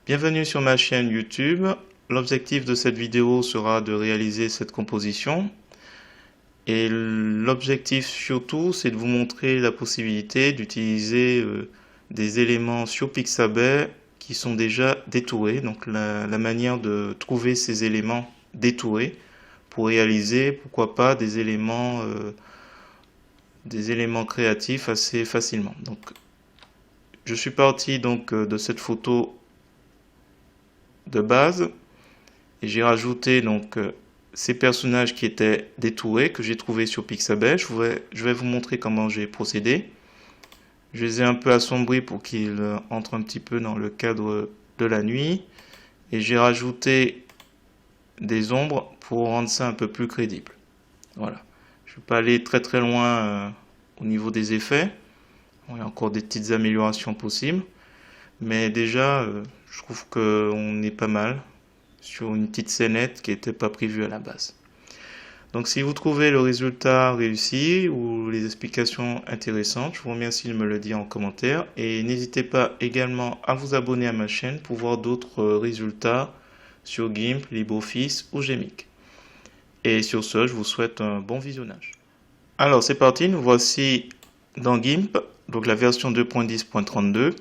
Bienvenue sur ma chaîne YouTube. L'objectif de cette vidéo sera de réaliser cette composition. Et l'objectif surtout, c'est de vous montrer la possibilité d'utiliser des éléments sur Pixabay qui sont déjà détourés. Donc la manière de trouver ces éléments détourés pour réaliser, pourquoi pas, des éléments créatifs assez facilement. Donc je suis parti donc de cette photo de base et j'ai rajouté donc ces personnages qui étaient détourés que j'ai trouvé sur Pixabay. Je vais vous montrer comment j'ai procédé. Je les ai un peu assombris pour qu'ils entrent un petit peu dans le cadre de la nuit et j'ai rajouté des ombres pour rendre ça un peu plus crédible. Voilà. Je ne vais pas aller très très loin au niveau des effets. Il y a encore des petites améliorations possibles. Mais déjà, je trouve qu'on est pas mal sur une petite scénette qui n'était pas prévue à la base. Donc si vous trouvez le résultat réussi ou les explications intéressantes, je vous remercie de me le dire en commentaire. Et n'hésitez pas également à vous abonner à ma chaîne pour voir d'autres résultats sur GIMP, LibreOffice ou Gmic. Et sur ce, je vous souhaite un bon visionnage. Alors c'est parti, nous voici dans GIMP, donc la version 2.10.32.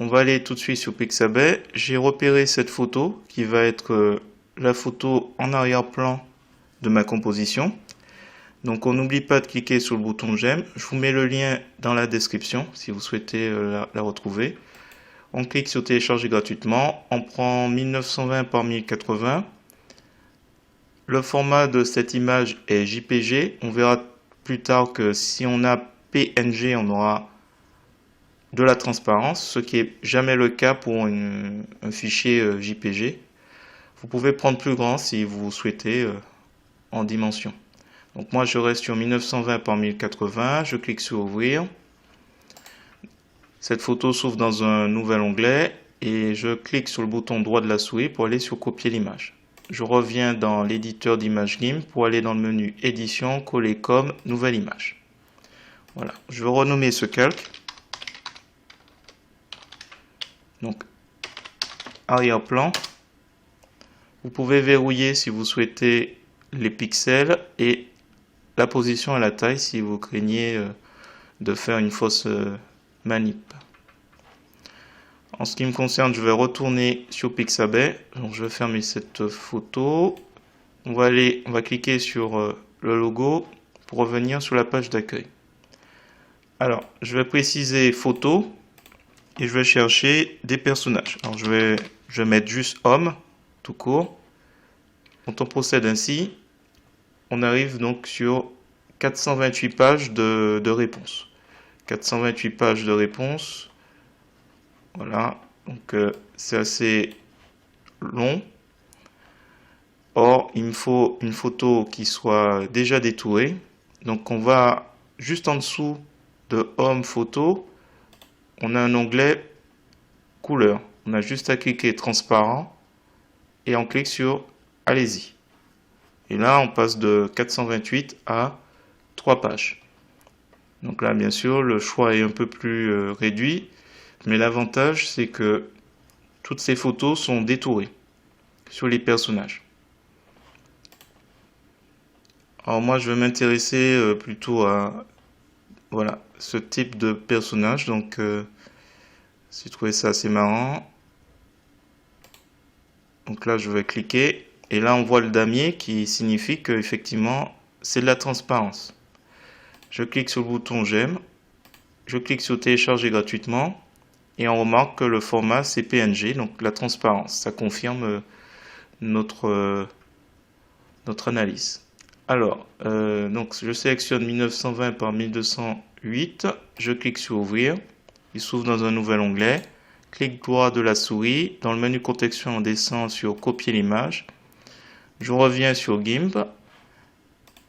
On va aller tout de suite sur Pixabay. J'ai repéré cette photo qui va être la photo en arrière-plan de ma composition. Donc on n'oublie pas de cliquer sur le bouton j'aime. Je vous mets le lien dans la description si vous souhaitez la retrouver. On clique sur télécharger gratuitement. On prend 1920 par 1080. Le format de cette image est JPG. On verra plus tard que si on a PNG, on aura de la transparence, ce qui est jamais le cas pour un fichier JPG. Vous pouvez prendre plus grand si vous souhaitez en dimension. Donc moi je reste sur 1920 par 1080, je clique sur ouvrir. Cette photo s'ouvre dans un nouvel onglet et je clique sur le bouton droit de la souris pour aller sur copier l'image. Je reviens dans l'éditeur d'image GIMP pour aller dans le menu édition, coller comme, nouvelle image. Voilà, je vais renommer ce calque. Donc, arrière-plan. Vous pouvez verrouiller si vous souhaitez les pixels et la position et la taille si vous craignez de faire une fausse manip. En ce qui me concerne, je vais retourner sur Pixabay. Donc, je vais fermer cette photo. On va cliquer sur le logo pour revenir sur la page d'accueil. Alors, je vais préciser photo. Et je vais chercher des personnages. Alors je vais mettre juste homme, tout court. Quand on procède ainsi, on arrive donc sur 428 pages de réponses. 428 pages de réponses. Voilà, donc c'est assez long. Or, il me faut une photo qui soit déjà détourée. Donc on va juste en dessous de homme photo. On a un onglet couleur. On a juste à cliquer transparent et on clique sur allez-y. Et là, on passe de 428 à 3 pages. Donc là, bien sûr, le choix est un peu plus réduit, mais l'avantage, c'est que toutes ces photos sont détourées sur les personnages. Alors moi, je vais m'intéresser plutôt à voilà, ce type de personnage. Donc j'ai trouvé ça assez marrant. Donc là, je vais cliquer. Et là, on voit le damier qui signifie que effectivement, c'est de la transparence. Je clique sur le bouton j'aime. Je clique sur télécharger gratuitement. Et on remarque que le format, c'est PNG, donc la transparence. Ça confirme notre analyse. Alors, donc je sélectionne 1920 par 1208. Je clique sur ouvrir. Il s'ouvre dans un nouvel onglet. Clic droit de la souris. Dans le menu contextuel, on descend sur copier l'image. Je reviens sur GIMP.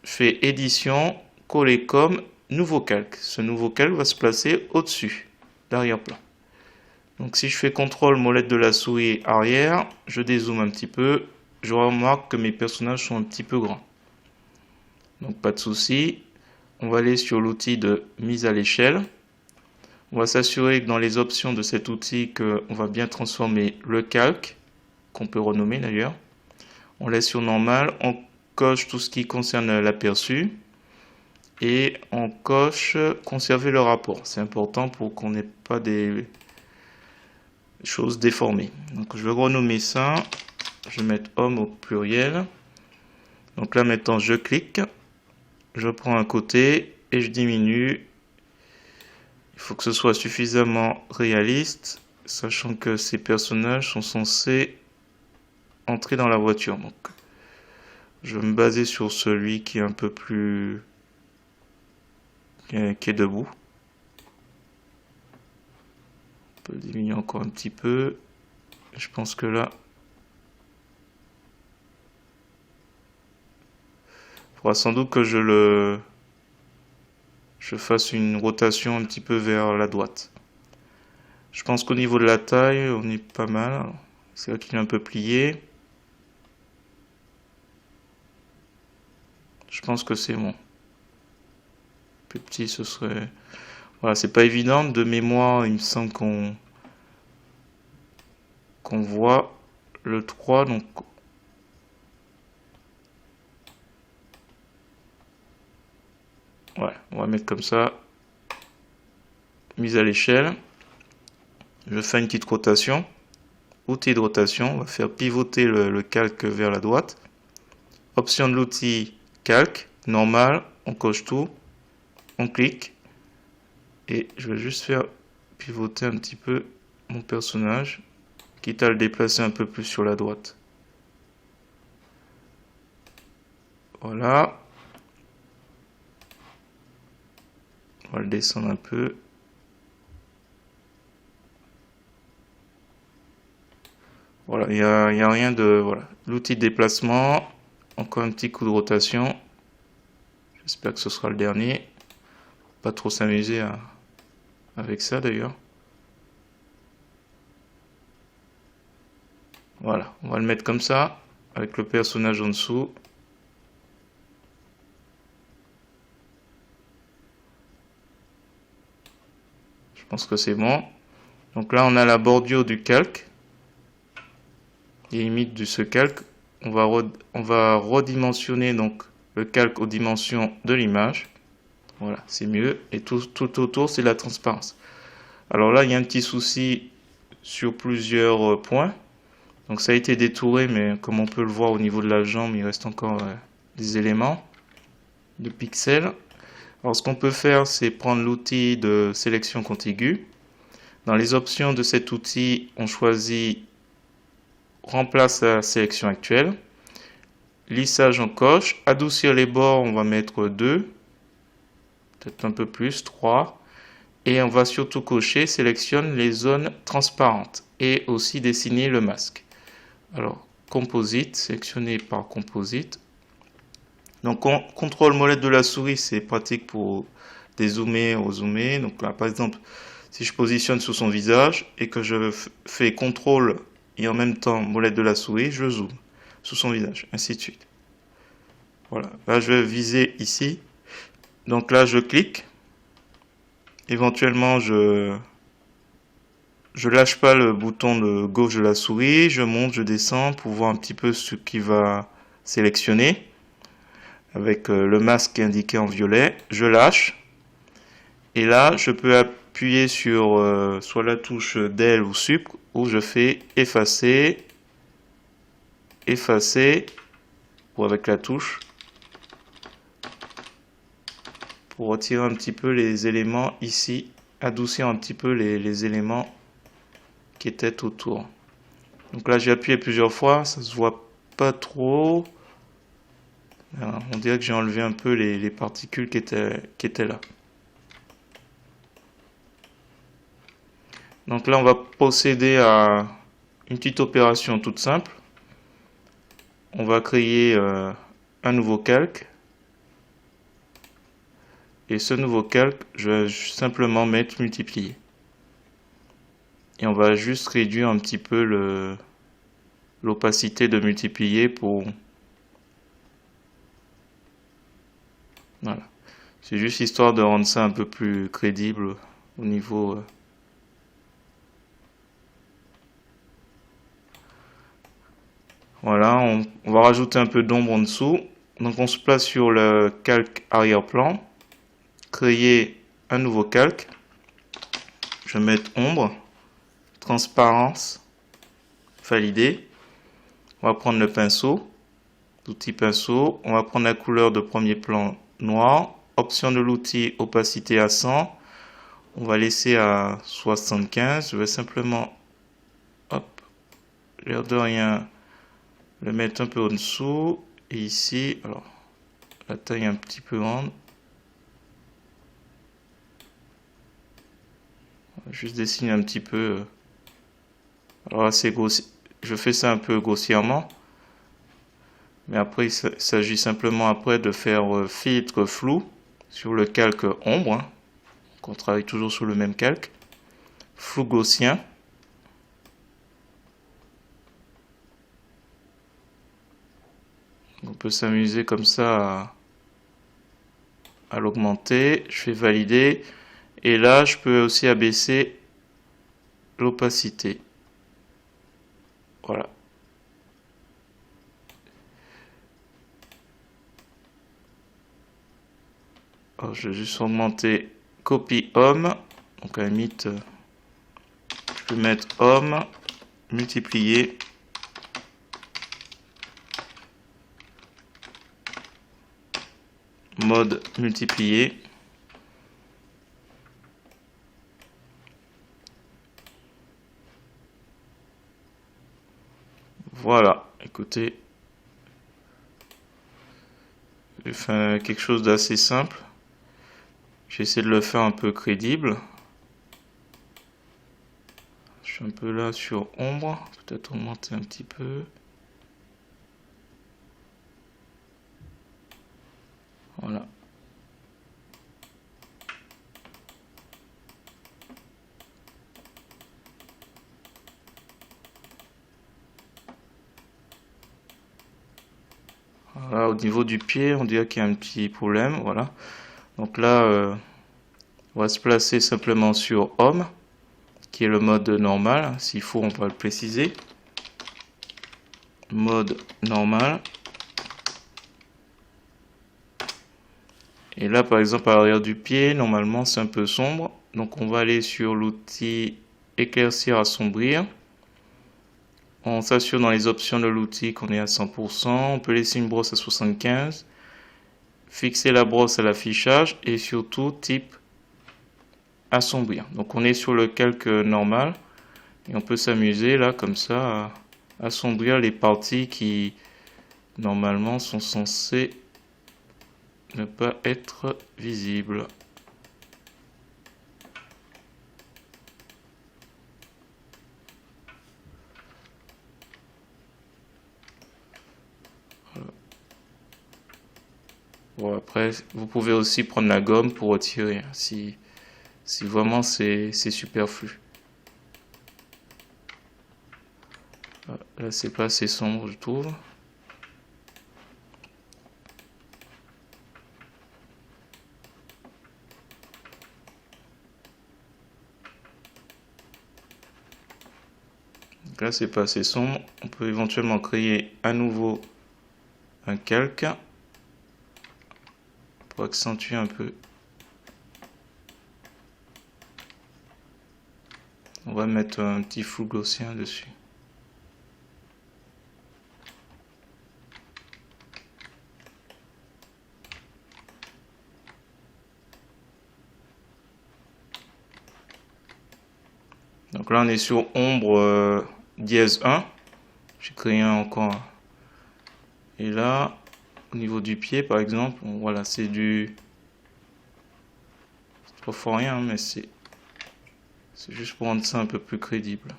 Je fais édition, coller comme, nouveau calque. Ce nouveau calque va se placer au-dessus, d'arrière-plan. Donc si je fais CTRL molette de la souris arrière, je dézoome un petit peu. Je remarque que mes personnages sont un petit peu grands. Donc pas de souci. On va aller sur l'outil de mise à l'échelle. On va s'assurer que dans les options de cet outil qu'on va bien transformer le calque, qu'on peut renommer d'ailleurs. On laisse sur normal, on coche tout ce qui concerne l'aperçu et on coche conserver le rapport. C'est important pour qu'on n'ait pas des choses déformées. Donc je vais renommer ça, je vais mettre homme au pluriel. Donc là maintenant je clique, je prends un côté et je diminue. Il faut que ce soit suffisamment réaliste, sachant que ces personnages sont censés entrer dans la voiture. Donc je vais me baser sur celui qui est un peu plus... qui est debout. On peut le diminuer encore un petit peu. Je pense que là... il faudra sans doute que je fasse une rotation un petit peu vers la droite. Je pense qu'au niveau de la taille, on est pas mal. C'est là qu'il est un peu plié. Je pense que c'est bon. Plus petit, ce serait... Voilà, c'est pas évident. De mémoire, il me semble qu'on voit le 3. Donc, ouais, on va mettre comme ça. Mise à l'échelle. Je fais une petite rotation. Outil de rotation. On va faire pivoter le calque vers la droite. Option de l'outil calque. Normal. On coche tout. On clique. Et je vais juste faire pivoter un petit peu mon personnage, quitte à le déplacer un peu plus sur la droite. Voilà. On va le descendre un peu. Voilà, il n'y a rien de... Voilà. L'outil de déplacement. Encore un petit coup de rotation. J'espère que ce sera le dernier. Pas trop s'amuser avec ça d'ailleurs. Voilà, on va le mettre comme ça, avec le personnage en dessous. Je pense que c'est bon. Donc là, on a la bordure du calque. Les limites de ce calque. On va redimensionner donc le calque aux dimensions de l'image. Voilà, c'est mieux. Et tout autour, c'est la transparence. Alors là, il y a un petit souci sur plusieurs points. Donc ça a été détouré, mais comme on peut le voir au niveau de la jambe, il reste encore des éléments de pixels. Alors ce qu'on peut faire, c'est prendre l'outil de sélection contiguë. Dans les options de cet outil, on choisit remplace la sélection actuelle. Lissage en coche. Adoucir les bords, on va mettre 2. Peut-être un peu plus, 3. Et on va surtout cocher sélectionne les zones transparentes et aussi dessiner le masque. Alors, composite, sélectionné par composite. Donc, contrôle molette de la souris, c'est pratique pour dézoomer ou zoomer. Donc là, par exemple, si je positionne sur son visage et que je fais contrôle et en même temps molette de la souris, je zoome sur son visage, ainsi de suite. Voilà, là je vais viser ici. Donc là, je clique. Éventuellement, je lâche pas le bouton de gauche de la souris, je monte, je descends pour voir un petit peu ce qui va sélectionner avec le masque indiqué en violet. Je lâche et là je peux appuyer sur soit la touche del ou sup où je fais effacer, effacer ou avec la touche pour retirer un petit peu les éléments ici, adoucir un petit peu les éléments qui était autour. Donc là j'ai appuyé plusieurs fois, ça se voit pas trop. On dirait que j'ai enlevé un peu les particules qui étaient là. Donc là on va procéder à une petite opération toute simple. On va créer un nouveau calque. Et ce nouveau calque, je vais simplement mettre multiplier. Et on va juste réduire un petit peu l'opacité de multiplier pour... Voilà. C'est juste histoire de rendre ça un peu plus crédible au niveau... Voilà, on va rajouter un peu d'ombre en dessous. Donc on se place sur le calque arrière-plan. Créer un nouveau calque. Je vais mettre ombre, transparence, valider. On va prendre le pinceau, l'outil pinceau. On va prendre la couleur de premier plan noir. Option de l'outil, opacité à 100. On va laisser à 75. Je vais simplement, hop, l'air de rien, le mettre un peu en dessous. Et ici, alors, la taille est un petit peu grande. On va juste dessiner un petit peu. Alors là, c'est grossier. Je fais ça un peu grossièrement. Mais après, il s'agit simplement après de faire filtre flou sur le calque ombre. Hein. On travaille toujours sur le même calque. Flou gaussien. On peut s'amuser comme ça à l'augmenter. Je fais valider. Et là, je peux aussi abaisser l'opacité. Voilà. Alors, je vais juste augmenter copie homme. Donc à la limite, je peux mettre homme, multiplier. Mode multiplier. Voilà, écoutez, j'ai fait quelque chose d'assez simple. J'essaie de le faire un peu crédible. Je suis un peu là sur ombre, peut-être augmenter un petit peu. Voilà. Voilà, au niveau du pied, on dirait qu'il y a un petit problème. Voilà. Donc là, on va se placer simplement sur homme, qui est le mode normal. S'il faut, on va le préciser. Mode normal. Et là, par exemple, à l'arrière du pied, normalement, c'est un peu sombre. Donc, on va aller sur l'outil éclaircir, assombrir. On s'assure dans les options de l'outil qu'on est à 100%. On peut laisser une brosse à 75. Fixer la brosse à l'affichage et surtout type assombrir. Donc, on est sur le calque normal. Et on peut s'amuser là, comme ça, à assombrir les parties qui, normalement, sont censées ne pas être visibles. Voilà. Bon, après, vous pouvez aussi prendre la gomme pour retirer si vraiment c'est superflu. Là, c'est pas assez sombre, je trouve. Donc là, c'est pas assez sombre. On peut éventuellement créer à nouveau un calque pour accentuer un peu. On va mettre un petit flou gaussien dessus. Donc là, on est sur ombre dièse 1. J'ai créé un encore. Et là, au niveau du pied, par exemple, voilà, c'est du... C'est pas fort rien, mais c'est juste pour rendre ça un peu plus crédible.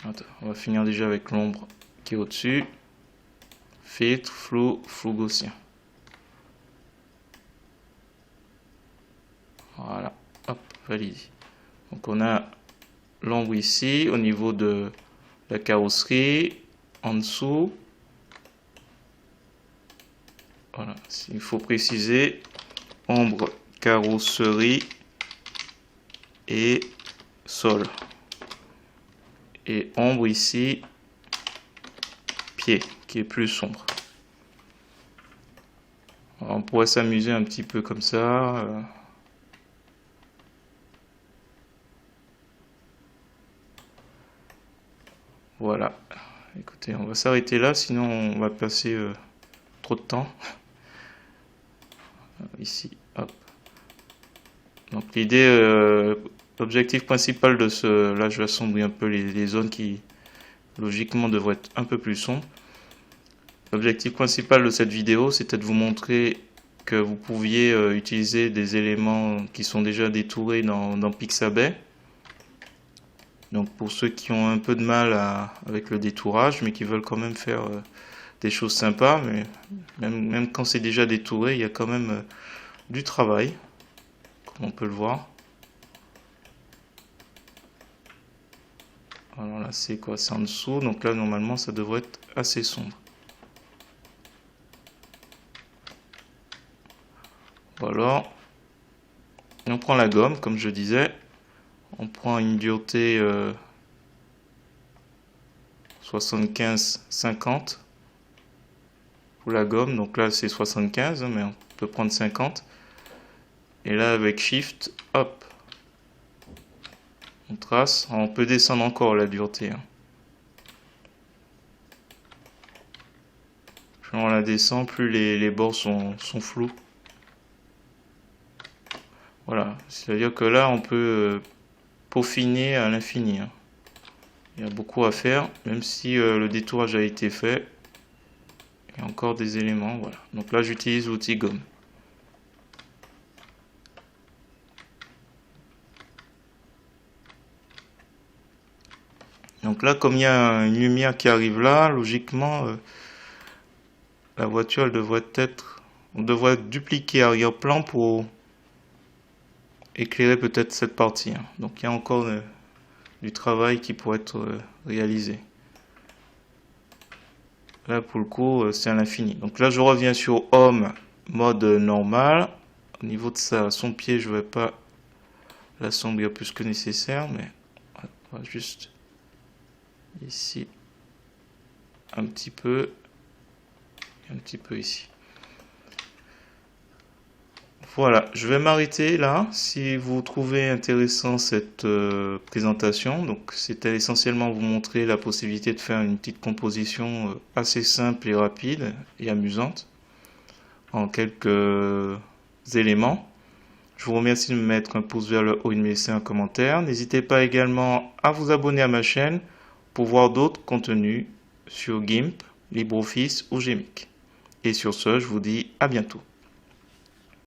Attends, on va finir déjà avec l'ombre qui est au-dessus. Filtre, flou, flou gaussien. Voilà, hop, validé. Donc on a l'ombre ici, au niveau de la carrosserie, en dessous. Voilà, il faut préciser, ombre carrosserie et sol. Et ombre ici, pied, qui est plus sombre. Alors, on pourrait s'amuser un petit peu comme ça. Voilà. Écoutez, on va s'arrêter là, sinon on va passer trop de temps. Ici, hop. Donc l'idée, l'objectif principal de ce... Là, je vais assombrir un peu les zones qui, logiquement, devraient être un peu plus sombres. L'objectif principal de cette vidéo, c'était de vous montrer que vous pouviez utiliser des éléments qui sont déjà détourés dans Pixabay. Donc pour ceux qui ont un peu de mal avec le détourage, mais qui veulent quand même faire des choses sympas, mais même quand c'est déjà détouré, il y a quand même du travail, comme on peut le voir. Alors là c'est quoi? C'est en dessous, donc là normalement ça devrait être assez sombre. Voilà. Et on prend la gomme, comme je disais. On prend une dureté 75-50 pour la gomme. Donc là c'est 75, mais on peut prendre 50. Et là avec Shift, hop, on trace. On peut descendre encore la dureté. Plus on la descend, plus les bords sont flous. Voilà, c'est-à-dire que là on peut peaufiner à l'infini. Il y a beaucoup à faire, même si le détourage a été fait. Il y a encore des éléments, voilà. Donc là j'utilise l'outil gomme. Donc là, comme il y a une lumière qui arrive là, logiquement, la voiture, elle devrait être... On devrait dupliquer arrière-plan pour éclairer peut-être cette partie. Donc il y a encore du travail qui pourrait être réalisé. Là, pour le coup, c'est à l'infini. Donc là, je reviens sur Home, mode normal. Au niveau de son pied, je ne vais pas l'assombrir plus que nécessaire, mais on va juste ici un petit peu et un petit peu ici. Voilà, je vais m'arrêter là. Si vous trouvez intéressant cette présentation, donc c'était essentiellement vous montrer la possibilité de faire une petite composition assez simple et rapide et amusante en quelques éléments. Je vous remercie de me mettre un pouce vers le haut et de me laisser un commentaire. N'hésitez pas également à vous abonner à ma chaîne pour voir d'autres contenus sur GIMP, LibreOffice ou GMX. Et sur ce, je vous dis à bientôt.